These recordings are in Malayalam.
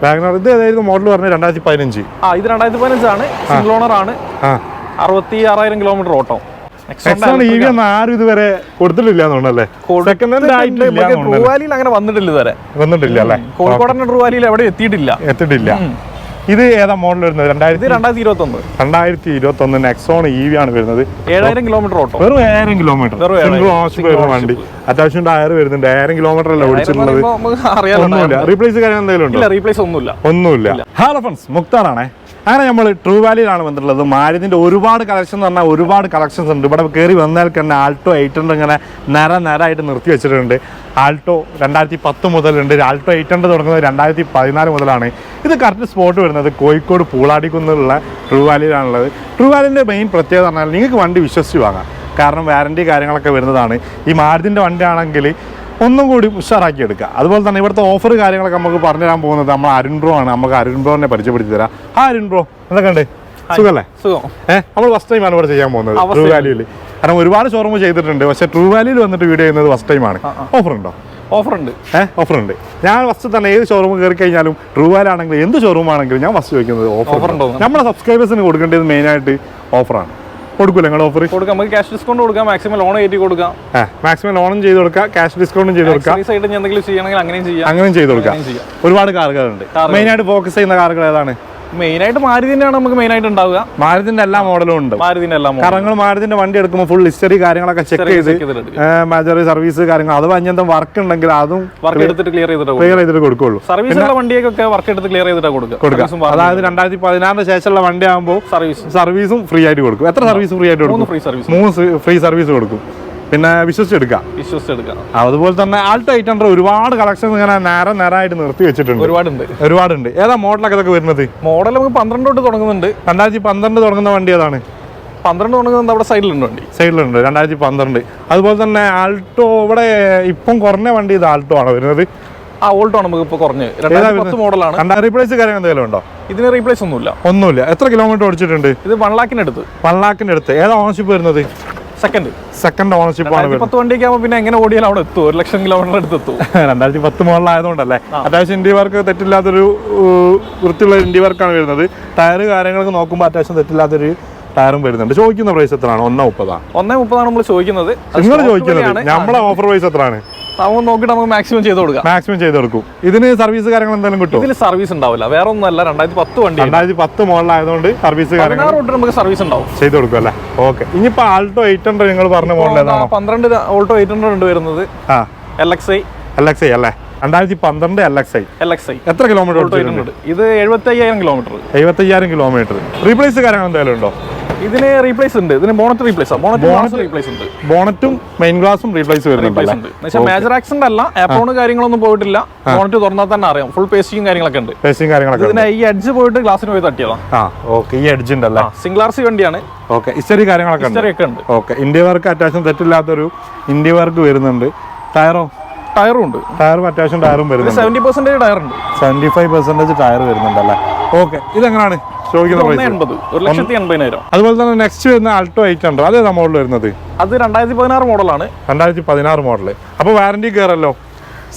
വാഗണർ ഇത് ഏതായിരുന്നു മോഡൽ പറഞ്ഞത്? 2015. ഇത് 2015 ആണ്. സിംഗിൾ ഓണർ ആണ്. 66,000 കിലോമീറ്റർ ഓട്ടം. ആരും ഇതുവരെ കൊടുത്തിട്ടില്ല തോന്നല്ലേ? ട്രൂവാലിയിൽ അങ്ങനെ വന്നിട്ടില്ല. കോഴിക്കോടൻ ട്രൂവാലിയിൽ എവിടെ എത്തിയിട്ടില്ല. ഇത് ഏതാ മോഡൽ വരുന്നത്? 2021 നെക്സോൺ EV ആണ് വരുന്നത്. 7000 കിലോമീറ്റർ ഓട്ടം. വെറും 1000 കിലോമീറ്റർ വണ്ടി. അത്യാവശ്യം ടയർ വരുന്നുണ്ട്. 1000 കിലോമീറ്റർ അല്ല ഓടിച്ചിട്ടുള്ളത്. റീപ്ലേസ് കാര്യം എന്തെങ്കിലും ഉണ്ടോ? റീപ്ലേസ് ഒന്നുമില്ല. ഹലോ ഫ്രണ്ട്സ്, മുക്താറാണേ. അങ്ങനെ നമ്മൾ ട്രൂ വാലിയിലാണ് വന്നിട്ടുള്ളത്. മാരുതിൻ്റെ ഒരുപാട് കളക്ഷൻ എന്ന് പറഞ്ഞാൽ ഒരുപാട് കളക്ഷൻസ് ഉണ്ട്. ഇവിടെ കയറി വന്നാൽ തന്നെ ആൾട്ടോ 800 ഇങ്ങനെ നിരയായിട്ട് നിർത്തി വെച്ചിട്ടുണ്ട്. ആൾട്ടോ 2010 മുതലുണ്ട്. ആൾട്ടോ 800 തുടങ്ങുന്നത് 2014 മുതലാണ്. ഇത് കറക്റ്റ് സ്പോട്ട് വരുന്നത് കോഴിക്കോട് പൂളാടിക്കുന്നുള്ള ട്രൂ വാലിയിലാണുള്ളത്. ട്രൂ വാലിൻ്റെ മെയിൻ പ്രത്യേകത പറഞ്ഞാൽ നിങ്ങൾക്ക് വണ്ടി വിശ്വസിച്ച് വാങ്ങാം. കാരണം വാറൻറ്റി കാര്യങ്ങളൊക്കെ വരുന്നതാണ്. ഈ മാരുതിൻ്റെ വണ്ടി ആണെങ്കിൽ ഒന്നും കൂടി ഉഷാറാക്കി എടുക്കുക. അതുപോലെ തന്നെ ഇവിടുത്തെ ഓഫർ കാര്യങ്ങളൊക്കെ നമുക്ക് പറഞ്ഞു തരാൻ പോകുന്നത് നമ്മൾ അരുൺ ബ്രോ ആണ്. നമുക്ക് അരുൺ ബ്രോനെ പരിചയപ്പെടുത്തി തരാം. അരുൺ ബ്രോ, എന്തൊക്കെ ഉണ്ട്? സുഖല്ലേ? നമ്മൾ ഫസ്റ്റ് ടൈമാണ് ഇവിടെ ചെയ്യാൻ പോകുന്നത് ട്രൂ വാലിയിൽ. കാരണം ഒരുപാട് ഷോറൂം ചെയ്തിട്ടുണ്ട്, പക്ഷേ ട്രൂ വാലിയിൽ വന്നിട്ട് വീഡിയോ ചെയ്യുന്നത് ഫസ്റ്റ് ടൈമാണ്. ഓഫർ ഉണ്ടോ? ഓഫർ ഉണ്ട്. ഞാൻ ഫസ്റ്റ് തന്നെ ഏത് ഷോറൂം കയറി കഴിഞ്ഞാലും ട്രൂ വാലി ആണെങ്കിലും എന്ത് ഷോറൂം ആണെങ്കിലും ഞാൻ ഫസ്റ്റ് ചോദിക്കുന്നത് ഓഫർ ഉണ്ടോ. നമ്മുടെ സബ്സ്ക്രൈബേഴ്സിന് കൊടുക്കേണ്ടത് മെയിനായിട്ട് ഓഫറാണ്. കൊടുക്കൂല നിങ്ങൾ ഓഫർ? കൊടുക്കാം. നമുക്ക് ക്യാഷ് ഡിസ്കൗണ്ട് കൊടുക്കാം. മാക്സിമം ലോൺ കയറ്റി കൊടുക്കാം. മാക്സിമം ലോണും ചെയ്ത് കൊടുക്കാം, ക്യാഷ് ഡിസ്കൗണ്ടും ചെയ്ത് കൊടുക്കാം. എന്തെങ്കിലും ചെയ്യണമെങ്കിൽ അങ്ങനെയും ചെയ്ത് കൊടുക്കാം. ഒരുപാട് കാറുകളുണ്ട്. മെയിനായിട്ട് ഫോക്കസ് ചെയ്യുന്ന കാറുകൾ ഏതാണ്? മെയിനായിട്ട് മാരുതിന്റെയാണ് നമുക്ക് മെയിനായിട്ട് ഉണ്ടാവുക. മാരുതിന്റെ എല്ലാ മോഡലും ഉണ്ട്. കാരണം മാരുതിന്റെ വണ്ടി എടുക്കുമ്പോൾ ഫുൾ ഹിസ്റ്ററി കാര്യങ്ങളൊക്കെ ചെക്ക് ചെയ്ത് മേജറി സർവീസ് കാര്യങ്ങൾ അഥവാ അങ്ങനത്തെ വർക്ക് ഉണ്ടെങ്കിൽ അതും ക്ലിയർ ചെയ്തിട്ട് കൊടുക്കുള്ളൂ. വണ്ടിയൊക്കെ വർക്ക് എടുത്ത് ക്ലിയർ ചെയ്തിട്ട് കൊടുക്കുക. അതായത് 2016 ശേഷമുള്ള വണ്ടി ആകുമ്പോൾ സർവീസും ഫ്രീ ആയിട്ട് കൊടുക്കും. എത്ര സർവീസ് ഫ്രീ ആയിട്ട് കൊടുക്കും? 3 ഫ്രീ സർവീസ് കൊടുക്കും. പിന്നെ വിശ്വസിച്ചെടുക്കാം. അതുപോലെ തന്നെ ആൾട്ടോ 800 ഒരുപാട് കളക്ഷൻസ് ഇങ്ങനെ നേരായിട്ട് നിർത്തി വെച്ചിട്ടുണ്ട്. ഒരുപാടുണ്ട്. ഏതാ മോഡലൊക്കെ ഇതൊക്കെ വരുന്നത്? മോഡൽ നമുക്ക് 12 തൊട്ട് തുടങ്ങുന്നുണ്ട്. 2012 തുടങ്ങുന്ന വണ്ടി ഏതാണ്? 12 തുടങ്ങുന്നത് അവിടെ സൈഡിലുണ്ട്. 2012. അതുപോലെ തന്നെ ആൾട്ടോ ഇവിടെ ഇപ്പം കുറഞ്ഞ വണ്ടി ഇത് ആൾട്ടോ ആണ് വരുന്നത്. ഓൾട്ടോ ആണ് നമുക്ക് ഇപ്പോൾ കുറഞ്ഞ് 2010 മോഡലാണ്. റീപ്ലേസ് കാര്യം എന്തെങ്കിലും ഉണ്ടോ? ഇതിന് റീപ്ലേസ് ഒന്നുമില്ല. എത്ര കിലോമീറ്റർ ഓടിച്ചിട്ടുണ്ട്? ഇത് 1 ലാഖിനടുത്ത്. 1 ലാഖിനടുത്ത്. ഏതാ ഓണർഷിപ്പ് വരുന്നത്? സെക്കൻഡ് ഓണർഷിപ്പ് ആണ്. 10 വണ്ടിക്ക് ആകുമ്പോൾ പിന്നെ എങ്ങനെ ഓടിയാലും അവിടെ എത്തും. 1 ലക്ഷം കിലോമീറ്റർ അടുത്ത് എത്തും. 2010 മോഡലായതുകൊണ്ടല്ലേ. അത്യാവശ്യം ഇന്ത്യ വർക്ക് തെറ്റില്ലാത്തൊരു വൃത്തിയുള്ള ഇന്ത്യ വർക്കാണ് വരുന്നത്. ടയർ കാര്യങ്ങളൊക്കെ നോക്കുമ്പോൾ അത്യാവശ്യം തെറ്റില്ലാത്തൊരു ടയറും വരുന്നുണ്ട്. ചോദിക്കുന്ന പ്രൈസ് എത്രയാണ്? 1.30 നമ്മൾ ചോദിക്കുന്നത്. നിങ്ങൾ ചോദിക്കുന്നത് നമ്മളെ ഓഫർ പ്രൈസ് എത്രയാണ്? നോക്കിയിട്ട് നമുക്ക് മാക്സിമം ചെയ്ത് കൊടുക്കും. ഇതിന് സർവീസ് കാര്യങ്ങൾ എന്തെങ്കിലും കിട്ടും? ഇതിന് സർവീസ് ഉണ്ടാവില്ല. വേറെ ഒന്നുമല്ല, 2010 വണ്ടി. 2010 മോഡലായതുകൊണ്ട് സർവീസ് കാര്യങ്ങൾ നമുക്ക് സർവീസ് ഉണ്ടാവും. ചെയ്ത് കൊടുക്കും അല്ലേ? ഓക്കെ. ഇനിയിപ്പോ ആൾട്ടോ 800 നിങ്ങൾ പറഞ്ഞ മോഡൽ ഏതാണ്? 12 ഓൾട്ടോ 800 ഉണ്ട് വരുന്നത്. LXI അല്ലേ? 2012 LXI. എത്ര കിലോമീറ്റർ? ഇത് 75,000 കിലോമീറ്റർ. റീപ്ലേസ് കാര്യങ്ങൾ എന്തെങ്കിലും ഉണ്ടോ? ഇതിന് റീപ്ലേസ് ഉണ്ട്. ഇതിന് ബോണറ്റ് റീപ്ലേസ് ഉണ്ട്. ബോണറ്റും മെയിൻ ഗ്ലാസും റീപ്ലേസ് വരുന്നുണ്ട്. മേജർ ആക്സിഡന്റ് അല്ല, ആപ്രോണ് കാര്യങ്ങളൊന്നും പോയിട്ടില്ല. ബോണറ്റ് തുറന്നാൽ തന്നെ അറിയാം. ഫുൾ പേസ്റ്റിംഗ് കാര്യങ്ങളൊക്കെ ഉണ്ട്. ഇതിന് ഈ എഡ്ജ് പോയിട്ട് ഗ്ലാസിന് പോയി തട്ടിയതാണ്. ഈ എഡ്ജ് ഉണ്ടല്ലേ? സിംഗിൾ RC വണ്ടിയാണ്. ഹിസ്റ്ററി കാര്യങ്ങളൊക്കെ ഉണ്ട്. ഇന്ത്യ വർക്ക് അത്യാവശ്യം തെറ്റില്ലാത്തൊരു ഇന്ത്യ വർക്ക് വരുന്നുണ്ട്. ടയറും ഉണ്ട്. ടയറും അത്യാവശ്യം ടയറും വരുന്നുണ്ട്. 70% ടയർ ഉണ്ട്. 75% ടയർ വരുന്നുണ്ടല്ലേ? ഓക്കെ. ഇതെങ്ങനെയാണ് ചോദിക്കുന്നത്? 1,80,000. അതുപോലെ തന്നെ നെക്സ്റ്റ് വരുന്ന ആൾട്ടോ 800 അതേതാ മോഡൽ വരുന്നത്? അത് 2016 മോഡലാണ്. 2016 മോഡല്. അപ്പോൾ വാറന്റി കയറല്ലോ?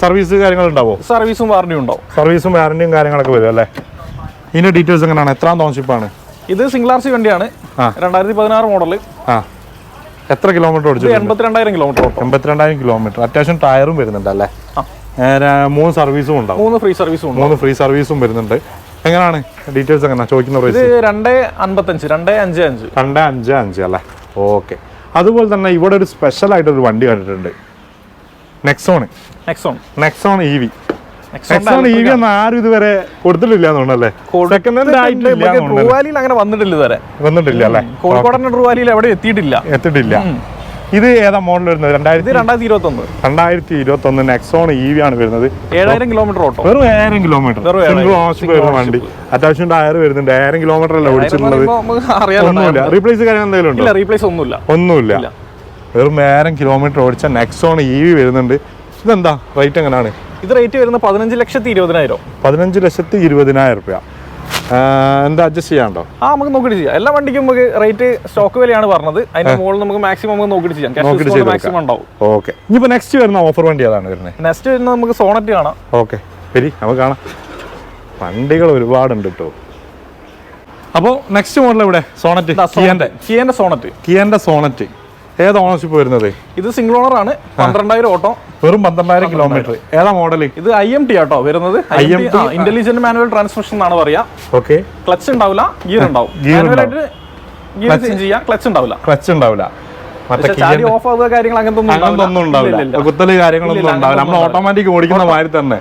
സർവീസ് കാര്യങ്ങൾ ഉണ്ടാവോ? സർവീസും വാറന്റിയും ഉണ്ടാവും. സർവീസും വാറന്റിയും കാര്യങ്ങളൊക്കെ വരും അല്ലേ? ഇതിന്റെ ഡീറ്റെയിൽസ് എങ്ങനെയാണ്? എത്രാം ഓണർഷിപ്പാണ്? ഇത് സിംഗിൾ RC വണ്ടിയാണ്. 2016 മോഡല്. എത്ര കിലോമീറ്റർ ഓടിച്ചു? 82,000 കിലോമീറ്റർ. 82,000 കിലോമീറ്റർ. അത്യാവശ്യം ടയറും വരുന്നുണ്ട് അല്ലേ? 3 സർവീസും ഉണ്ടാവും. 3 ഫ്രീ സർവീസും വരുന്നുണ്ട്. എങ്ങനെയാണ് ഡീറ്റെയിൽസ്? എങ്ങനെയാണ് ചോദിക്കുന്ന പ്രൈസ്? 255 അല്ലേ? ഓക്കെ. അതുപോലെ തന്നെ ഇവിടെ ഒരു സ്പെഷ്യൽ ആയിട്ടൊരു വണ്ടി കണ്ടിട്ടുണ്ട്. Nexon EV. ഒന്നും ആരും ഇതുവരെ കൊടുത്തിട്ടില്ല തോന്നല്ലേ? അങ്ങനെ വന്നിട്ടില്ല അല്ലേ? കോഴിക്കോടൻ ട്രൂവാലിയിൽ എവിടെ എത്തിയിട്ടില്ല. ഇത് ഏതാ മോഡൽ വരുന്നത്? 2021 നെക്സോൺ EV ആണ് വരുന്നത്. 7000 കിലോമീറ്റർ ഓട്ടം. വെറും 1000 കിലോമീറ്റർ. വണ്ടി അത്യാവശ്യം ടയർ വരുന്നുണ്ട്. 1000 കിലോമീറ്റർ അല്ല ഓടിച്ചിട്ടുള്ളത്. ഒന്നുമില്ല. റീപ്ലേസ് കാര്യം എന്തെങ്കിലും ഉണ്ടോ? റീപ്ലേസ് ഒന്നുമില്ല. വെറും 1000 കിലോമീറ്റർ ഓടിച്ച നെക്സോൺ EV വരുന്നുണ്ട്. ഇതെന്താ റേറ്റ് എങ്ങനെയാണ്? ഇത് റേറ്റ് വരുന്നത് 15,20,000. 15,20,000 രൂപ. എന്താ അഡ്ജസ്റ്റ് ചെയ്യാണ്ടോ? നമുക്ക് നോക്കിയിട്ട് ചെയ്യാം. എല്ലാ വണ്ടിക്കും നമുക്ക് റേറ്റ് സ്റ്റോക്ക് വിലയാണ് പറഞ്ഞത്. അതിന്റെ മുകളിൽ നമുക്ക് മാക്സിമം നോക്കിയിട്ട് ചെയ്യാം. മാക്സിമം ഉണ്ടാവും. ഓക്കെ. ഇനിയിപ്പോ നെക്സ്റ്റ് വരുന്ന ഓഫർ വണ്ടി ഏതാണ് വരുന്നത്? നെക്സ്റ്റ് വരുന്നത് നമുക്ക് സോണറ്റ് കാണാം. ഓക്കെ, നമുക്ക് കാണാം. വണ്ടികൾ ഒരുപാടുണ്ട് കേട്ടോ. അപ്പോൾ നെക്സ്റ്റ് മോഡൽ ഇവിടെ സോണറ്റ്, കിയന്റെ സോണറ്റ്. ഏത് ഓണർഷിപ്പ് വരുന്നത്? ഇത് സിംഗിൾ ഓണർ ആണ്, 12,000 ഓട്ടോ, വെറും 12,000 കിലോമീറ്റർ. ഏതാ മോഡൽ? ഇത് IMT ആട്ടോ വരുന്നത്. ഇന്റലിജന്റ് മാനുവൽ ട്രാൻസ്മിഷൻ എന്നാണ് പറയാ. ഓക്കെ. ക്ലച്ച് ഉണ്ടാവില്ല, ഗിയർ ഉണ്ടാവും. മാനുവലായിട്ട് ഗിയർ ചേഞ്ച് ചെയ്യാം, ക്ലച്ച് ഉണ്ടാവില്ല. ഓഫ് ആവുക കാര്യങ്ങൾ അങ്ങനത്തൊന്നും ഉണ്ടാവില്ല, കുത്തല് കാര്യങ്ങളൊന്നും ഉണ്ടാവില്ല. നമ്മൾ ഓട്ടോമാറ്റിക് ഓടിക്കുന്ന മാതിരി തന്നെ.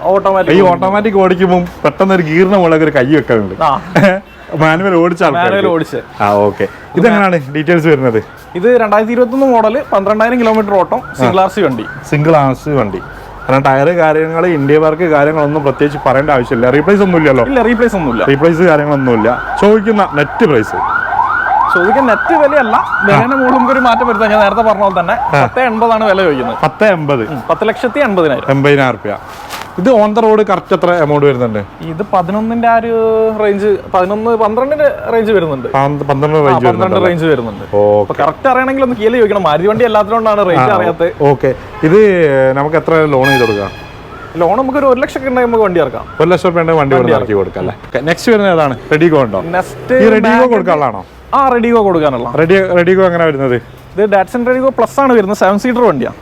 ഈ ഓട്ടോമാറ്റിക് ഓടിക്കുമ്പോൾ പെട്ടെന്ന് ഒരു ഗിയറിന് മുകളിൽ ഒരു കൈ വെക്കാറുണ്ട്. മാനുവൽ ഓടിച്ച ഓക്കെ. ഇതെങ്ങനെയാണ് ഡീറ്റെയിൽസ് വരുന്നത്? ഇത് 2021 മോഡൽ, 12,000 കിലോമീറ്റർ ഓട്ടം, സിംഗിൾ RC വണ്ടി. കാരണം ടയർ കാര്യങ്ങൾ, ഇന്ത്യ വർക്ക് കാര്യങ്ങളൊന്നും പ്രത്യേകിച്ച് പറയേണ്ട ആവശ്യമില്ല. റീപ്ലേസ് ഒന്നും ഇല്ലല്ലോ? റീപ്ലേസ് കാര്യങ്ങളൊന്നുമില്ല. ചോദിക്കുന്ന നെറ്റ് പ്രൈസ്? ചോദിക്കാൻ നെറ്റ് വിലയല്ല, വിലയുടെ മുകളിൽ നമുക്കൊരു മാറ്റം വരുത്താം. ഞാൻ നേരത്തെ പറഞ്ഞ പോലെ തന്നെ 10,80 വില ചോദിക്കുന്നത്. 10,80,000 രൂപ. ഇത് ഓൺ ദ റോഡ് കറക്റ്റ് എത്ര എമൗണ്ട് വരുന്നുണ്ട്? ഇത് 11ന്റെ ആ ഒരു റേഞ്ച്, 12 റേഞ്ച് വരുന്നുണ്ട്. 12 റേഞ്ച് വരുന്നുണ്ട്. കറക്റ്റ് അറിയണമെങ്കിൽ ഒന്ന് കീഴിൽ ചോദിക്കണം. മാരുതി വണ്ടി എല്ലാത്തിനോടാണ് റേറ്റ് അറിയാത്തത്. ഓക്കെ. ഇത് നമുക്ക് എത്ര ലോൺ ചെയ്ത് കൊടുക്കാം? ലോൺ നമുക്ക് ഒരു 1 ലക്ഷം ഒക്കെ ഉണ്ടെങ്കിൽ നമുക്ക് വണ്ടി ഇറക്കാം. 1 ലക്ഷം രൂപ വണ്ടി ഇറക്കി കൊടുക്കാം അല്ലേ? നെക്സ്റ്റ് വരുന്നത് ഏതാണ്? റെഡിഗോ ഉണ്ടോ? നെക്സ്റ്റ് റെഡിഗോ കൊടുക്കാനുള്ളതാണോ? റെഡിഗോ കൊടുക്കാനുള്ള. റെഡിഗോ എങ്ങനെ വരുന്നത്? ഇത് ഡാറ്റ്സൺ റെഡിഗോ പ്ലസ് ആണ് വരുന്നത്. 7 സീറ്റർ വണ്ടിയാണ്.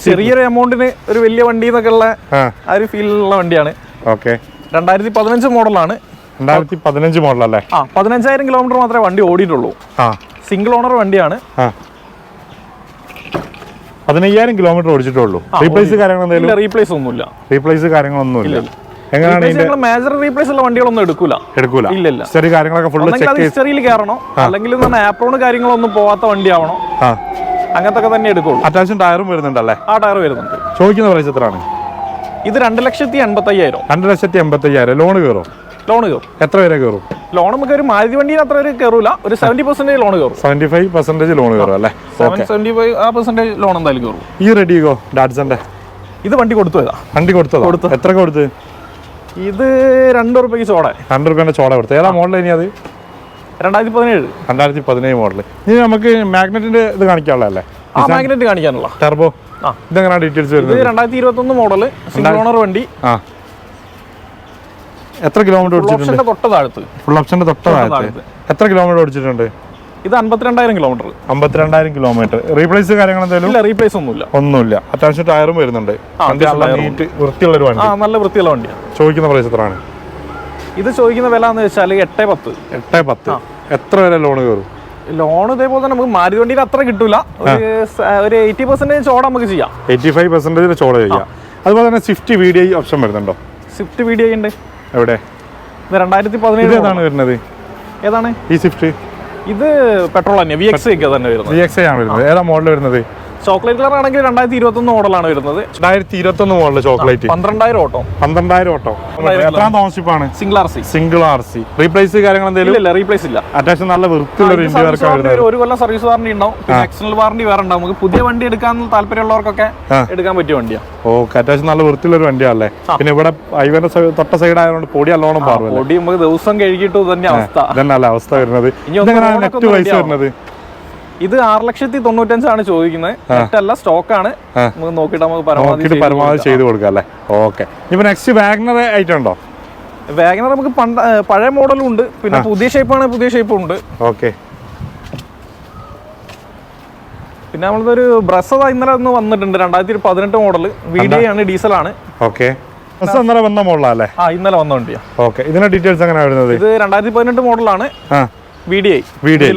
ചെറിയൊരു എമൗണ്ടിന് ഒരു വലിയ വണ്ടി എന്നൊക്കെ ഉള്ള ആ ഒരു ഫീലുള്ള വണ്ടിയാണ്. ഓക്കെ. 2015 മോഡലാണ്. 2015 മോഡലല്ലേ? 15,000 കിലോമീറ്റർ മാത്രമേ വണ്ടി ഓടിയിട്ടുള്ളൂ. സിംഗിൾ ഓണർ വണ്ടിയാണ്. 15,000 കിലോമീറ്റർ ഓടിച്ചിട്ടുള്ളൂ. റീപ്ലേസ് കാര്യങ്ങളൊന്നും? റീപ്ലേസ് കാര്യങ്ങളൊന്നുമില്ല. മേജർ റീപ്ലേസ് ഉള്ള വണ്ടികളൊന്നും എടുക്കൂല. ഹിസ്റ്ററി കാര്യങ്ങളൊക്കെ ഫുൾ ഹിസ്റ്ററിയിൽ കയറണം, അല്ലെങ്കിൽ ആപ്രോൺ കാര്യങ്ങളൊന്നും പോവാത്ത വണ്ടി ആവണം. അങ്ങനത്തെ തന്നെ എടുക്കുള്ളൂ. അത്യാവശ്യം ടയറും വരുന്നുണ്ടല്ലേ? ടയർ വരുന്നുണ്ട്. ചോദിക്കുന്ന പ്രൈസ് എത്രയാണ്? ഇത് 2,85,000. 2,85,000. ലോൺ കയറും? എത്ര വരെ കയറും? ലോൺ നമുക്ക് ഒരു മാരുതി വണ്ടിയിൽ അത്ര ഒരു കയറൂല, ഒരു 70% ലോൺ കയറും. 75% ലോൺ കയറും അല്ലേ? 75% ലോൺ എന്തായാലും കയറും. ഈ റെഡിഗോ ഡാറ്റ്സന്റെ ഇത് വണ്ടി കൊടുത്തതാ. എത്ര കൊടുത്ത്? ഇത് 2 രൂപയ്ക്ക് ചോട. 2 രൂപേന്റെ ചോട കൊടുത്തു. ഏതാ മോഡൽ? ഇനി അത് 2017 മോഡൽ. ഇനി നമുക്ക് മാഗ്നറ്റിന്റെ ഇത് കാണിക്കാനുള്ളതല്ലേ? മാഗ്നറ്റ് കാണിക്കാനുള്ള ടർബോ. ഇതെങ്ങനെ ഡീറ്റെയിൽസ് വരുന്നത്? 2021 മോഡൽ, സിംഗിൾ ഓണർ വണ്ടി. എത്ര കിലോമീറ്റർ ഓടിച്ചിട്ടുണ്ട്? ഫുൾ ഓപ്ഷന്റെ തൊട്ട് താഴത്ത്. എത്ര കിലോമീറ്റർ ഓടിച്ചിട്ടുണ്ട്? ഇത് 52,000 കിലോമീറ്റർ. 52,000 കിലോമീറ്റർ. റീപ്ലേസ് കാര്യങ്ങൾ എന്തെങ്കിലും? റീപ്ലേസ് ഒന്നുമില്ല. അത്യാവശ്യം ടയറും വരുന്നുണ്ട്. വൃത്തിയുള്ള ഒരു വണ്ടി, നല്ല വൃത്തിയുള്ള വണ്ടിയാണ്. ചോദിക്കുന്ന പ്രൈസ് എത്രയാണ്? ഇത് ചോദിക്കുന്ന വില എന്ന് വെച്ചാൽ 8,10. എത്ര വരെ ലോൺ കയറും? ലോൺ ഇതേപോലെ തന്നെ നമുക്ക് മാരുതി വണ്ടിയിൽ അത്ര കിട്ടൂല. ഒരു 80% ചോട നമുക്ക് ചെയ്യാം. 85% ചോട ചെയ്യാം. അതുപോലെ തന്നെ സ്വിഫ്റ്റ് VDI ഓപ്ഷൻ വരുന്നുണ്ടോ? സ്വിഫ്റ്റ് VDI ഉണ്ട്. എവിടെ? 2017 ഏതാണ് വരുന്നത്? ഏതാണ് ഈ സ്വിഫ്റ്റ്? ഇത് പെട്രോൾ തന്നെ, VXI തന്നെ വരുന്നത്. VXI ആണ് വരുന്നത്. ഏതാ മോഡൽ വരുന്നത്? ചോക്ലേറ്റ് കളർ ആണെങ്കിൽ 2021 മോഡലാണ് വരുന്നത്. 2021 മോഡൽ ചോക്ലേറ്റ്. 12,000 ഓട്ടോ. എത്രാം ഓണർഷിപ്പ് ആണ്? Single RC. റീപ്ലേസ് കാര്യങ്ങൾ എന്തെങ്കിലും? ഇല്ല, റീപ്ലേസ് ഇല്ല. അത്യാവശ്യം നല്ല വൃത്തിയുള്ള ഒരു ഇന്ത്യ വർക്ക്. ഒരു കൊല്ലം സർവീസ് വാറണ്ടി ഉണ്ടാവും, എക്സ്റ്റർണൽ വാറണ്ടി വേറെ ഉണ്ടാവും. നമുക്ക് പുതിയ വണ്ടി എടുക്കാൻ താല്പര്യമുള്ളവർക്കൊക്കെ എടുക്കാൻ പറ്റിയ വണ്ടിയാണ്. ഓക്കെ. അത്യാവശ്യം നല്ല വൃത്തിയുള്ള ഒരു വണ്ടിയാണല്ലേ? പിന്നെ ഇവിടെ ഹൈവേന്റെ തൊട്ട സൈഡ് ആയതുകൊണ്ട് പൊടി നല്ലോണം പാറും. പൊടി നമുക്ക് ദിവസം കഴുകിയിട്ട് തന്നെ അവസ്ഥ വരുന്നത്. നെറ്റ് പ്രൈസ് വരുന്നത്? ഇത് 6,95,000 ആണ് ചോദിക്കുന്നത്. നെറ്റല്ല, സ്റ്റോക്കാണ്. നമുക്ക് നോക്കിയിട്ട് നമുക്ക് പരമാവധി ചെയ്ത് കൊടുക്കാം അല്ലേ? ഓക്കെ. ഇപ്പൊ നെക്സ്റ്റ് വാഗണർ ഐറ്റം ഉണ്ടോ? വാഗണർ നമുക്ക് പഴയ മോഡലും ഉണ്ട്, പിന്നെ പുതിയ ഷേപ്പാണ്, പുതിയ ഷേപ്പും ഉണ്ട്. ഓക്കെ. പിന്നെ നമ്മളതൊരു ബ്രസ് ഇന്നലെ ഒന്ന് വന്നിട്ടുണ്ട്. 2018 മോഡൽ VDI ആണ്, ഡീസലാണ്. ഓക്കെ. ഇന്നലെ വന്ന മോഡലല്ലേ? ഇന്നലെ വന്ന വണ്ടിയാ. ഓക്കെ. ഇതിന്റെ ഡീറ്റെയിൽസ് എങ്ങനെയാണ് വരുന്നത്? ഇത് 2018 മോഡലാണ്. VDI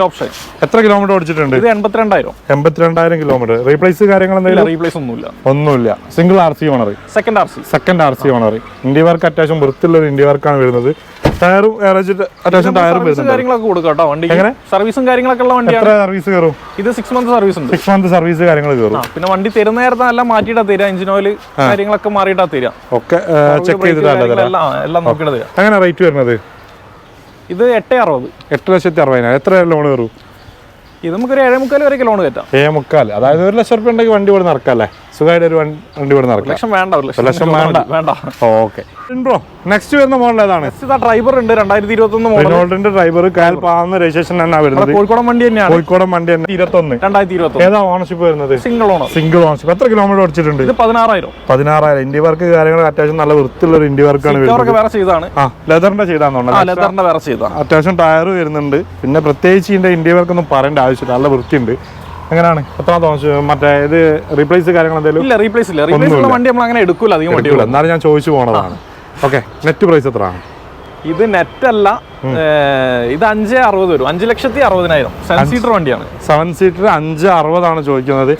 option. എത്ര കിലോമീറ്റർ ഓടിച്ചിട്ടുണ്ട്? ഇത് 82,000 കിലോമീറ്റർ. റീപ്ലേസ് കാര്യങ്ങൾ എന്തെങ്കിലും? റീപ്ലേസ് ഒന്നുമില്ല. Single RC owner. Second RC owner. India work അത്യാവശ്യം വൃത്തിയുള്ള ഒരു ഇന്ത്യ വർക്കാണ് വരുന്നത്. ടയറും അത്യാവശ്യം ടയറും വരുന്നുണ്ട്. കാര്യങ്ങളൊക്കെ കൊടുക്കാം കേട്ടോ വണ്ടി. സർവീസും കാര്യങ്ങളൊക്കെ ഉള്ള വണ്ടിയാണ്. എത്ര സർവീസ് കയറും? ഇത് 6 മന്ത് സർവീസ് ഉണ്ട്. 6 മന്ത് സർവീസ് കാര്യങ്ങൾ കയറും. പിന്നെ വണ്ടി തരുന്ന നേരത്തെ എല്ലാം മാറ്റിയിട്ടാ തരാം. എഞ്ചിൻ ഓയിൽ കാര്യങ്ങളൊക്കെ മാറിയിട്ടാ തരാം. ഒക്കെ ചെക്ക് ചെയ്തിട്ടല്ല എല്ലാം നോക്കിയിട്ടാ തരാം. എങ്ങനെ റേറ്റ് വരുന്നത്? ഇത് 8,60,000. 8,60,000. എത്ര ലോൺ കയറും? ഇത് നമുക്കൊരു 7,45 വരെയൊക്കെ ലോൺ കയറ്റാം. 7,45. അതായത് 1 ലക്ഷം രൂപ ഉണ്ടെങ്കിൽ വണ്ടി ഇവിടെ നടക്കാല്ലേ? സുഖമായിട്ട് ഒരു വണ്ടി ഇവിടെ നടക്കാം. ലക്ഷം വേണ്ട, ഒരു ലക്ഷം വേണ്ട. ഓക്കെ ബ്രോ, നെക്സ്റ്റ് വരുന്ന മോഡൽ ഏതാണ്? ഡ്രൈവർ ഉണ്ട് 2021 മോഡലിന്റെ ഡ്രൈവർ കാൽ പാകുന്ന രജിസ്ട്രേഷൻ തന്നെ വരുന്നത്. കോഴിക്കോടൻ വണ്ടി തന്നെയാണ്. കോഴിക്കോടൻ വണ്ടി തന്നെ 2021. ഏതാ ഓണർഷിപ്പ് വരുന്നത്? Single ownership. എത്ര കിലോമീറ്റർ ഓടിച്ചിട്ടുണ്ട്? 16,000. ഇന്ത്യ വർക്ക് കാര്യങ്ങൾ അത്യാവശ്യം നല്ല വൃത്തിയുള്ള ഒരു ഇന്ത്യ വർക്കാണ് ചെയ്താണ്. ലെതറിന്റെ ചെയ്താന്നുണ്ടോ? അത്യാവശ്യം ടയർ വരുന്നുണ്ട്. പിന്നെ പ്രത്യേകിച്ച് ഇതിന്റെ ഇന്ത്യ വർക്ക് ഒന്നും പറയേണ്ട ആവശ്യമില്ല, നല്ല വൃത്തിയുണ്ട്. എങ്ങനെയാണ്? എത്ര മറ്റേ ഇത് റീപ്ലേസ് കാര്യങ്ങൾ എന്തെങ്കിലും? ഇല്ല, റീപ്ലേസ് ഇല്ല. വണ്ടി നമ്മൾ അങ്ങനെ എടുക്കൂല, എന്നാലും ഞാൻ ചോദിച്ചു പോണതാണ്. ഓക്കെ, നെറ്റ് പ്രൈസ് എത്രയാണ്? ഇത് നെറ്റ് അല്ല, ഇത് 5,60 വരും. 5,60,000. 7 സീറ്റർ വണ്ടിയാണ്. 7 സീറ്റർ 5,60 ചോദിക്കുന്നത്.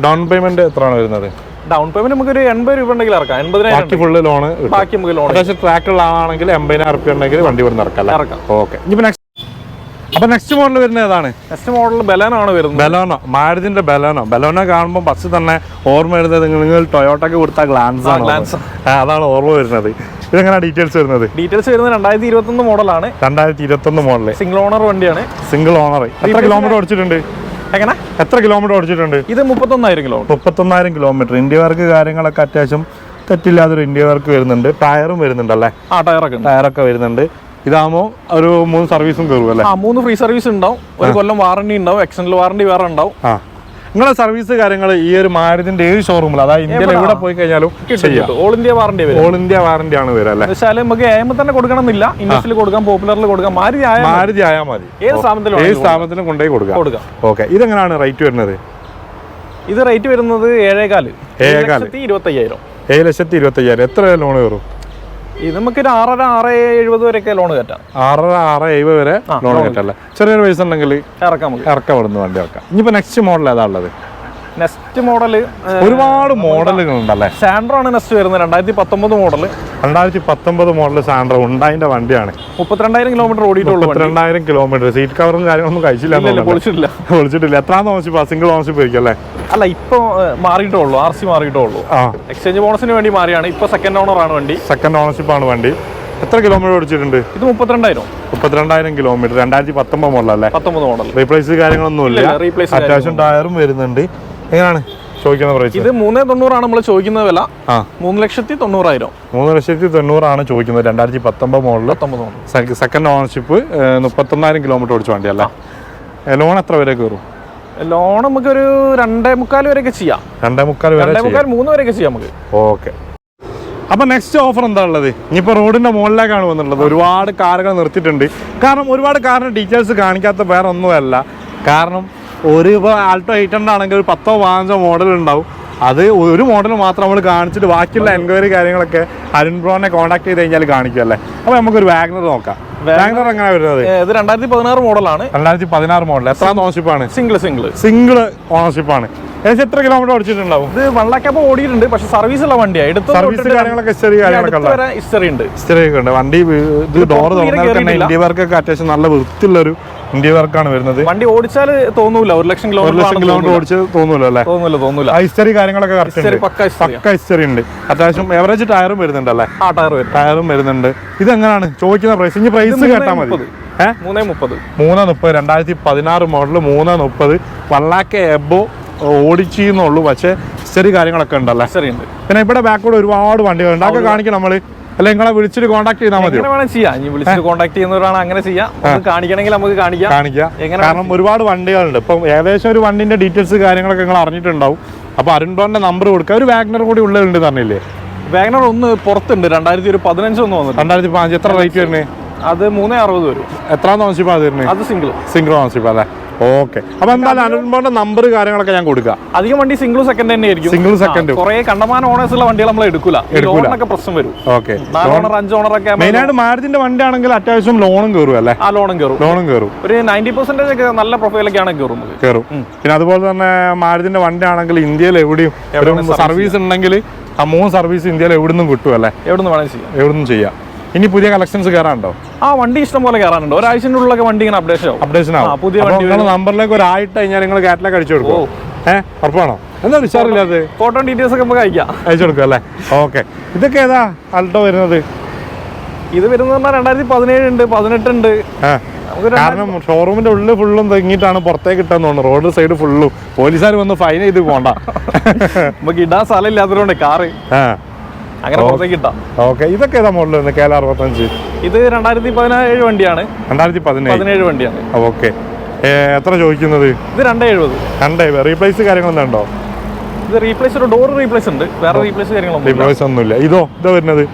ഡൗൺ പേയ്മെന്റ് എത്രയാണ് വരുന്നത്? ഡൗൺ പേയ്മെന്റ് നമുക്ക് ഒരു 80 രൂപ ഉണ്ടെങ്കിൽ ഇറക്കാം. 80,000 ബാക്കി ഫുള്ള് ലോണ്. ബാക്കി നമുക്ക് ലോൺ. അത്യാവശ്യം ട്രാക്കുള്ള ആണെങ്കിൽ 80,000 റുപ്യ ഉണ്ടെങ്കിൽ വണ്ടി ഇവിടെ ഇറക്കാം. ഓക്കെ, ഇനിയിപ്പോ നെക്സ്റ്റ് മോഡൽ വരുന്നത് ഏതാണ്? നെക്സ്റ്റ് മോഡൽ ബലോനോ ആണ് വരുന്നത്. ബലോനോ, മാരുതിന്റെ ബലോനോ കാണുമ്പോൾ ബസ് തന്നെ ഓർമ്മ വരുന്നത് നിങ്ങൾ ടൊയോട്ടക്ക് കൊടുത്ത ഗ്ലാൻസ് ആണ്, അതാണ് ഓർമ്മ വരുന്നത്. ഇതെങ്ങനെ ഡീറ്റെയിൽസ് വരുന്നത്? 2021 മോഡലാണ്. 2021 മോഡല്. സിംഗിൾ ഓണർ വണ്ടിയാണ്. Single owner. എത്ര കിലോമീറ്റർ ഓടിച്ചിട്ടുണ്ട്? എത്ര കിലോമീറ്റർ ഓടിച്ചിട്ടുണ്ട്? ഇത് 31,000 കിലോമീറ്റർ. 31,000 കിലോമീറ്റർ. ഇന്ത്യ വർക്ക് കാര്യങ്ങളൊക്കെ അത്യാവശ്യം തെറ്റില്ലാതൊരു ഇന്ത്യ വർക്ക് വരുന്നുണ്ട്. ടയറും വരുന്നുണ്ടല്ലേ? ടയറൊക്കെ വരുന്നുണ്ട്. ഇതാകുമ്പോൾ ഒരു 3 സർവീസും കയറും അല്ലേ? 3 ഫ്രീ സർവീസ് ഉണ്ടാവും. 1 കൊല്ലം വാറണ്ടി ഉണ്ടാവും. എക്സ്റ്റൻഡ് വാറണ്ടി വേറെ ഉണ്ടാവും. നിങ്ങളെ സർവീസ് കാര്യങ്ങൾ ഈ ഒരു മാരുതിന്റെ ഏത് ഷോറൂമിൽ, അതായത് ഇന്ത്യയിൽ എവിടെ പോയി കഴിഞ്ഞാലും ഓൾ ഇന്ത്യ വാറണ്ടി വരും. ഓൾ ഇന്ത്യ വാറണ്ടി ആണ് വരിക അല്ലേ? നമുക്ക് ഏമ തന്നെ കൊടുക്കണമെന്നില്ല. ഇൻഡസ്ട്രിയിൽ കൊടുക്കാം, പോപ്പുലറിൽ കൊടുക്കാം, മാരുതി ആയാൽ മതി. ഏത് സ്ഥാപനത്തിലും കൊണ്ടുപോയി കൊടുക്കാം. ഓക്കെ, ഇതെങ്ങനെയാണ് റേറ്റ് വരുന്നത്? ഇത് റേറ്റ് വരുന്നത് 7,4. 7,25,000. 7,25,000. എത്ര ലോൺ കയറും? ഇത് നമുക്ക് 6,70 വരെയൊക്കെ ലോൺ കയറ്റാം. 6,70 വരെ ലോൺ കയറ്റല്ലേ? ചെറിയൊരു പൈസ ഉണ്ടെങ്കിൽ ഇറക്കാം ഇവിടുന്ന് വണ്ടി ഇറക്കാം. ഇനിയിപ്പോ നെക്സ്റ്റ് മോഡൽ ഏതാ ഉള്ളത്? നെക്സ്റ്റ് മോഡല് ഒരുപാട് മോഡലുകൾ ഉണ്ടല്ലേ? സാൻഡ്രോ ആണ് നെക്സ്റ്റ് വരുന്നത്. 2019 മോഡൽ. 2019 മോഡൽ സാൻഡ്രോ ഉണ്ടായിന്റെ വണ്ടിയാണ്. 32,000 കിലോമീറ്റർ ഓടിയിട്ടുള്ളൂ. 32,000 കിലോമീറ്റർ. സീറ്റ് കവറും കാര്യങ്ങളൊന്നും പൊളിച്ചിട്ടില്ല. എത്ര ഓണർഷിപ്പ്? സിംഗിൾ ഓണർഷിപ്പ് ആയിരിക്കും അല്ലേ? അല്ല, ഇപ്പൊ മാറിയിട്ടുള്ളൂ. RC മാറിയിട്ടുള്ളൂ. എക്സ്ചേഞ്ച് ബോണസിന് വേണ്ടി മാറിയാണ്. ഇപ്പൊ സെക്കൻഡ് ഓണർ ആണ് വണ്ടി. സെക്കൻഡ് ഓണർഷിപ്പ് ആണ് വണ്ടി. എത്ര കിലോമീറ്റർ ഓടിച്ചിട്ടുണ്ട്? ഇത് 32,000. 32,000 കിലോമീറ്റർ. 2019 മോഡൽ അല്ലേ? 19 മോഡൽ. റീപ്ലേസ് കാര്യങ്ങളൊന്നും ഇല്ല. അത്യാവശ്യം ടയറും വരുന്നുണ്ട്. എങ്ങനെയാണ് ചോദിക്കുന്ന പ്രൈസ്? ഇത് 3,90 ആണ് നമ്മൾ ചോദിക്കുന്ന വില. 3,90,000. 3,90,000 ചോദിക്കുന്നത്. 2019 മോഡൽ. Second ownership. 31,000 കിലോമീറ്റർ ഓടിച്ച വണ്ടിയല്ല? ലോൺ എത്ര വരെ കയറും? ലോൺ നമുക്കൊരു 2.25 വരെയൊക്കെ ചെയ്യാം. 3 വരെയൊക്കെ ചെയ്യാം നമുക്ക്. ഓക്കെ, അപ്പൊ നെക്സ്റ്റ് ഓഫർ എന്താ ഉള്ളത്? ഇനിയിപ്പോ റോഡിന്റെ മുകളിലേക്കാണ് വന്നിട്ടുള്ളത്. ഒരുപാട് കാറുകൾ നിർത്തിയിട്ടുണ്ട്. കാരണം ഒരുപാട് കാറിന്റെ ഡീറ്റെയിൽസ് കാണിക്കാത്ത വേറെ ഒന്നുമല്ല. കാരണം ഇപ്പോൾ ആൾട്ടോ 800 ആണെങ്കിൽ ഒരു 10-15 മോഡൽ ഉണ്ടാവും. അത് ഒരു മോഡൽ മാത്രം നമ്മൾ കാണിച്ചിട്ട് ബാക്കിയുള്ള എൻക്വയറി കാര്യങ്ങളൊക്കെ അരുൺ ബ്രോനെ കോൺടാക്ട് ചെയ്ത് കഴിഞ്ഞാൽ കാണിക്കും അല്ലേ? അപ്പൊ നമുക്കൊരു വാഗ്നർ നോക്കാം. വാഗ്നർ എങ്ങനെ വരുന്നത്? ഇത് 2016 മോഡലാണ്. 2016 മോഡൽ. എത്ര ഓണർഷിപ്പാണ്? സിംഗിൾ ഓണർഷിപ്പാണ്. ഏകദേശം എത്ര കിലോമീറ്റർ ഓടിച്ചിട്ടുണ്ടാവും? ഇത് 1 ലക്ഷം ഓടിയിട്ടുണ്ട്. പക്ഷെ സർവീസ് ഉള്ള വണ്ടിയാണ്. സർവീസ് കാര്യങ്ങളൊക്കെ ഹിസ്റ്ററി ഉണ്ട്. വണ്ടി ഇത് ഡോർ തുറന്നാൽ തന്നെ ഇന്ത്യ വർക്കൊക്കെ അത്യാവശ്യം നല്ല വൃത്തിയുള്ളൊരു ഇന്ത്യ വർക്കാണ് വരുന്നത്. വണ്ടി ഓടിച്ചാൽ തോന്നൂല 1 ലക്ഷം കിലോമീറ്റർ ഓടിച്ച് തോന്നൂല അല്ലേ? തോന്നൂല. ഹിസ്റ്ററി കാര്യങ്ങളൊക്കെ പക്ക ഹിസ്റ്ററി ഉണ്ട്. അത്യാവശ്യം എവറേജ് ടയറും വരുന്നുണ്ടല്ലേ? ടയറും വരുന്നുണ്ട്. ഇത് എങ്ങനെയാണ് ചോദിക്കുന്ന പ്രൈസ്? ഇനി പ്രൈസ് കേട്ടാൽ മതി. 330. 2016 മോഡൽ. 330. 1 ലക്ഷം എബോ ഓടിച്ചെന്നുള്ളൂ. പക്ഷേ ഹിസ്റ്ററി കാര്യങ്ങളൊക്കെ ഉണ്ടല്ലേ? പിന്നെ ഇവിടെ ബാക്കോട് ഒരുപാട് വണ്ടികളുണ്ട്. അതൊക്കെ കാണിക്കണം നമ്മള്. അല്ല, നിങ്ങളെ വിളിച്ചിട്ട് കോൺടാക്ട് ചെയ്താൽ മതി. കോൺടാക്ട് ചെയ്യുന്നവരാണ് അങ്ങനെ ചെയ്യാം. കാണിക്കണമെങ്കിൽ നമുക്ക് കാണിക്കാം. കാരണം ഒരുപാട് വണ്ടികളുണ്ട്. ഇപ്പം ഏകദേശം ഒരു വണ്ടിന്റെ ഡീറ്റെയിൽസ് കാര്യങ്ങളൊക്കെ നിങ്ങൾ അറിഞ്ഞിട്ടുണ്ടാവും. അപ്പൊ അരുൺ ബ്രോന്റെ നമ്പർ കൊടുക്കുക. ഒരു വാഗ്നർ കൂടി ഉള്ളുണ്ട് പറഞ്ഞില്ലേ? വാഗ്നർ ഒന്ന് പുറത്തുണ്ട്. 2015 ഒന്ന് വന്നു. 2015. എത്ര റേറ്റ് വരുന്നത്? അത് 360 വരും. എത്രാം ഓണർഷിപ്പ് അത് വരുന്നത്? അത് സിംഗിൾ ഓണർഷിപ്പ് അല്ലേ? ഓക്കെ, അപ്പൊ എന്തായാലും അരുൺബോന്റെ നമ്പർ കാര്യങ്ങളൊക്കെ ഞാൻ കൊടുക്കാം. അധികം വണ്ടി സിംഗിൾ സെക്കൻഡ് തന്നെ ആയിരിക്കും. Single second. കുറെ കണ്ടമാനം ഓണേഴ്സ് ഉള്ള വണ്ടികൾ നമ്മൾ എടുക്കൂല. പ്രശ്നം വരും. ഓക്കെ, 4 ഓണർ 5 ഓണറൊക്കെ മെയിനായിട്ട് മാരുതിന്റെ വണ്ടി ആണെങ്കിൽ അത്യാവശ്യം ലോണും കയറും അല്ലേ? ലോണും കയറും. ഒരു 90% ഒക്കെ നല്ല പ്രൊഫൈലൊക്കെയാണ് കയറും. പിന്നെ അതുപോലെ തന്നെ മാരുതിന്റെ വണ്ടി ആണെങ്കിൽ ഇന്ത്യയിൽ എവിടെയും സർവീസ് ഉണ്ടെങ്കിൽ 3 സർവീസ് ഇന്ത്യയിൽ എവിടുന്നും കിട്ടും അല്ലേ? എവിടുന്നും ചെയ്യാം. ഇനി പുതിയ കളക്ഷൻസ് കയറാനുണ്ടോ? വണ്ടി ഇഷ്ടം പോലെ കയറാനുണ്ട്. ഒരാഴ്ചൻ്റെ ഉള്ളിലൊക്കെ വണ്ടി ഇങ്ങനെ അപ്ഡേഷൻ ആവും. പുതിയ വണ്ടി നമ്പറിലേക്ക് ഒരായിട്ട് കഴിഞ്ഞാൽ നിങ്ങൾ കാറ്റലൊക്കെ അടിച്ചു കൊടുക്കും. ഉറപ്പാണോ? എന്താ വിചാരില്ലാതെ? ഫോട്ടോ ഡീറ്റെയിൽസ് ഒക്കെ നമുക്ക് അയച്ചു കൊടുക്കും അല്ലേ? ഓക്കെ, ഇതൊക്കെ ഏതാ ആൾട്ടോ വരുന്നത്? ഇത് വരുന്നത് 2017 ഉണ്ട്, 18 ഉണ്ട്, കാരണം ഷോറൂമിന്റെ ഉള്ളിൽ ഫുള്ളും തെങ്ങിയിട്ടാണ് പുറത്തേക്ക് ഇട്ടെന്ന് തോന്നുന്നു. റോഡ് സൈഡ് ഫുള്ളും പോലീസുകാർ വന്ന് ഫൈൻ ചെയ്ത് പോണ്ട. നമുക്ക് ഇടാൻ സ്ഥലം ഇല്ലാത്തതുകൊണ്ട് കാറ് അങ്ങനെ പുറത്തേക്ക് ഇട്ടാം. ഓക്കെ, ഇതൊക്കെ ഏതാ മോഡൽ വരുന്നത്? KL65 ഇത് 2017 വണ്ടിയാണ്. 2017 വണ്ടിയാണ്. ഓക്കെ, എത്ര ചോദിക്കുന്നത്? ഇത് 270. റീപ്ലേസ് കാര്യങ്ങളൊന്നും ഉണ്ടോ? ഇത് റീപ്ലേസ് ഒരു ഡോർ റീപ്ലേസ് ഉണ്ട്, വേറെ റീപ്ലേസ് കാര്യങ്ങളൊന്നുമില്ല. ഇതോ വരുന്നത്?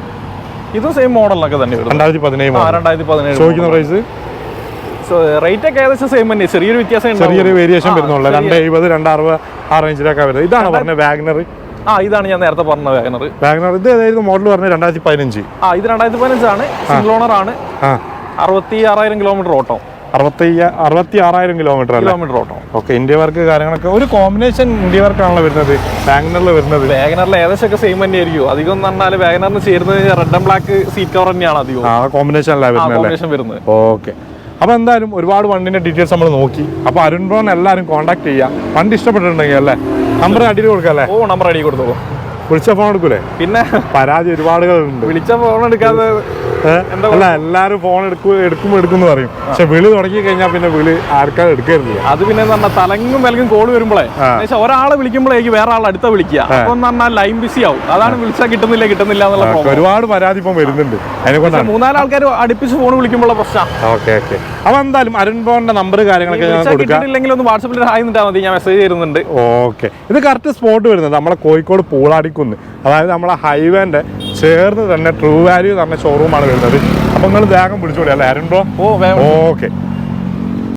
ഇതും സെയിം മോഡലൊക്കെ തന്നെ 2017 ചോദിക്കുന്ന പ്രൈസ്? റേറ്റ് ഒക്കെ ഏകദേശം സെയിം തന്നെ, ചെറിയൊരു വ്യത്യാസം, ചെറിയൊരു വേരിയേഷൻ വരുന്നുള്ളൂ. 270, 260 ആ റേഞ്ചിലൊക്കെ വരുന്നത്. ഇതാണ് പറഞ്ഞത് വാഗ്നർ? ഇതാണ് ഞാൻ നേരത്തെ പറഞ്ഞ വാഗ്നർ. ഇത് ഏതായിരുന്നു മോഡൽ പറഞ്ഞത്? 2015. ഇത് 2015 ആണ്, സിംഗിൾ ഓണർ ആണ്. 66,000 കിലോമീറ്റർ ഓട്ടം. 66,000 കിലോമീറ്റർ ഓട്ടം. ഓക്കെ, ഇന്ത്യ വർക്ക് കാര്യങ്ങളൊക്കെ ഒരു കോമ്പിനേഷൻ ഇന്ത്യ വർക്കാണല്ലോ വരുന്നത് വാഗ്നറിൽ വരുന്നത്. വാഗ്നറിൽ ഏകദേശം ഒക്കെ സെയിം തന്നെ ആയിരിക്കും. അധികം എന്ന് പറഞ്ഞാൽ വാഗ്നറിന് ചേരുന്നത് red and black seat cover തന്നെയാണ് അധികം. കോമ്പിനേഷൻ വരുന്നത്. ഓക്കെ, അപ്പൊ എന്തായാലും ഒരുപാട് വണ്ടിന്റെ ഡീറ്റെയിൽസ് നമ്മൾ നോക്കി. അപ്പൊ അരുൺ ബ്രോൻ എല്ലാവരും കോൺടാക്ട് ചെയ്യാം. വണ്ടി ഇഷ്ടപ്പെട്ടിട്ടുണ്ടെങ്കിൽ അല്ലേ നമ്പർ അടിയിൽ കൊടുക്കാം? നമ്പർ അടി കൊടുത്തോളൂ. വിളിച്ച ഫോൺ എടുക്കൂലേ? പിന്നെ പരാതി ഒരുപാടുകളുണ്ട്. വിളിച്ച ഫോൺ എടുക്കാതെ അല്ല, എല്ലാരും ഫോൺ എടുക്കുമെന്ന് പറയും. പക്ഷെ വിളി തുടങ്ങി കഴിഞ്ഞാൽ പിന്നെ വിളി ആർക്കാരും എടുക്കരുത്. അത് പിന്നെ തലങ്ങും വിലങ്ങും കോള് വരുമ്പോഴേ ഒരാളെ വിളിക്കുമ്പോഴേക്ക് വേറെ ആൾ അടുത്ത വിളിക്കുക. അപ്പൊ പറഞ്ഞാൽ ലൈൻ ബിസി ആവും. അതാണ് വിളിച്ചാൽ കിട്ടുന്നില്ല എന്നുള്ള ഒരുപാട് പരാതി ഇപ്പം വരുന്നുണ്ട്. അതിനെക്കൊണ്ട് 3-4 ആൾക്കാർ അടുപ്പിച്ച് ഫോൺ വിളിക്കുമ്പോഴുള്ള പ്രശ്നം. ഓക്കെ ഓക്കെ, അപ്പൊ എന്തായാലും അരുൺ ബ്രോന്റെ നമ്പർ കാര്യങ്ങളൊക്കെ ഞാൻ കൊടുക്കാം. ഇല്ലെങ്കിൽ ഒന്ന് വാട്സാപ്പിൽ ഹായ് എന്നിട്ടാൽ മതി, ഞാൻ മെസ്സേജ് തരുന്നുണ്ട്. ഓക്കെ, ഇത് കറക്റ്റ് സ്പോട്ട് വരുന്നത് നമ്മളെ കോഴിക്കോട് പൂളാടിക്കുന്ന്, അതായത് നമ്മളെ ഹൈവേന്റെ ചേർന്ന് തന്നെ ട്രൂ വാല്യൂ പറഞ്ഞ ഷോറൂമാണ് വരുന്നത്. അപ്പൊ നിങ്ങൾ വേഗം വിളിച്ചോളി അല്ലേ അരുൺ ബ്രോ? ഓക്കെ.